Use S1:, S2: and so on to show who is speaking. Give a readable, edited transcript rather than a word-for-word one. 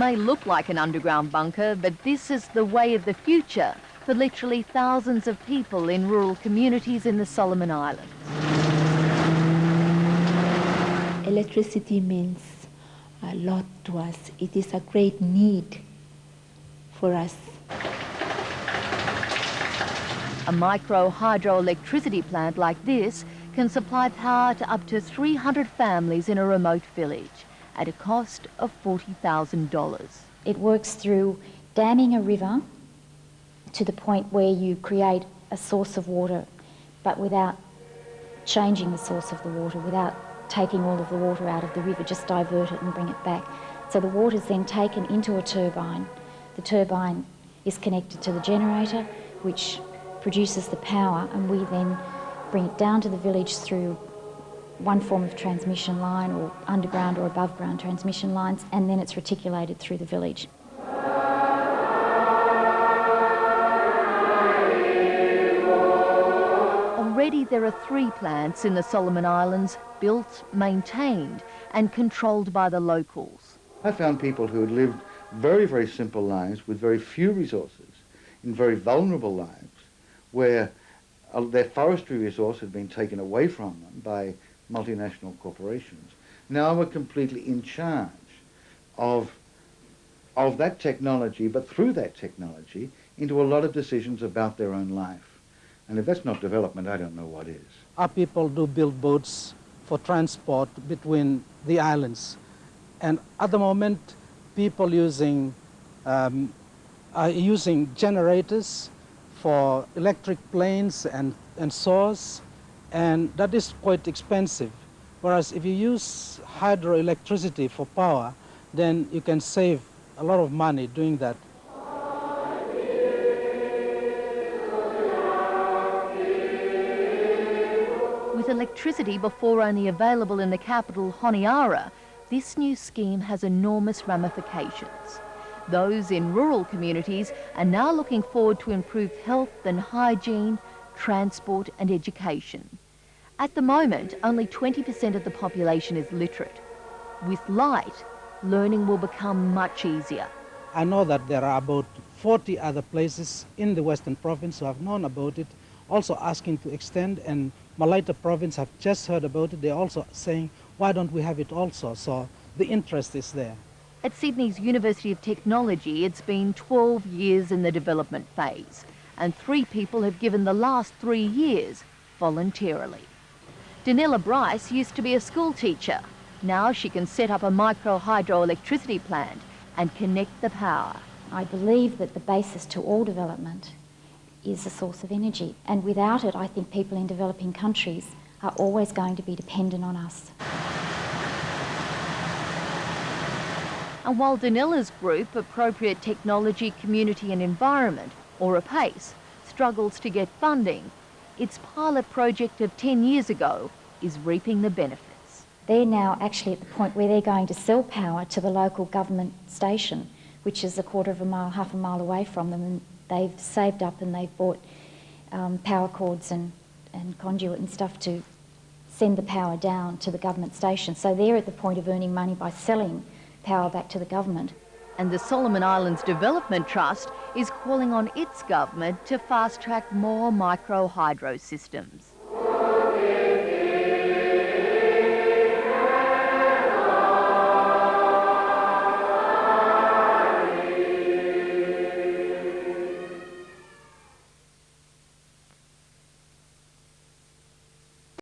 S1: may look like an underground bunker, but this is the way of the future for literally thousands of people in rural communities in the Solomon Islands.
S2: Electricity means a lot to us. It is a great need for us.
S1: A micro hydroelectricity plant like this can supply power to up to 300 families in a remote village at a cost of $40,000.
S3: It works through damming a river to the point where you create a source of water, but without changing the source of the water, without taking all of the water out of the river, just divert it and bring it back. So the water is then taken into a turbine. The turbine is connected to the generator, which produces the power, and we then bring it down to the village through one form of transmission line, or underground or above ground transmission lines, and then it's reticulated through the village.
S1: Already there are 3 plants in the Solomon Islands built, maintained and controlled by the locals.
S4: I found people who had lived very, very simple lives with very few resources, in very vulnerable lives, where their forestry resource had been taken away from them by multinational corporations. Now we're completely in charge of that technology, but through that technology into a lot of decisions about their own life. And if that's not development, I don't know what is.
S5: Our people do build boats for transport between the islands. And at the moment, people are using generators for electric planes and saws, and that is quite expensive. Whereas if you use hydroelectricity for power, then you can save a lot of money doing that.
S1: With electricity before only available in the capital, Honiara, this new scheme has enormous ramifications. Those in rural communities are now looking forward to improved health and hygiene, transport and education. At the moment, only 20% of the population is literate. With light, learning will become much easier.
S5: I know that there are about 40 other places in the Western Province who have known about it, also asking to extend, and Malaita Province have just heard about it. They're also saying, why don't we have it also? So the interest is there.
S1: At Sydney's University of Technology, it's been 12 years in the development phase, and 3 people have given the last 3 years voluntarily. Pelena Bryce used to be a school teacher. Now she can set up a micro hydroelectricity plant and connect the power.
S3: I believe that the basis to all development is a source of energy, and without it, I think people in developing countries are always going to be dependent on us.
S1: And while Daniela's group, Appropriate Technology, Community and Environment, or APACE, struggles to get funding, its pilot project of 10 years ago is reaping the benefits.
S3: They're now actually at the point where they're going to sell power to the local government station, which is a quarter of a mile, half a mile away from them, and they've saved up and they've bought power cords and conduit and stuff to send the power down to the government station. So they're at the point of earning money by selling power back to the government.
S1: And the Solomon Islands Development Trust is calling on its government to fast-track more micro hydro systems.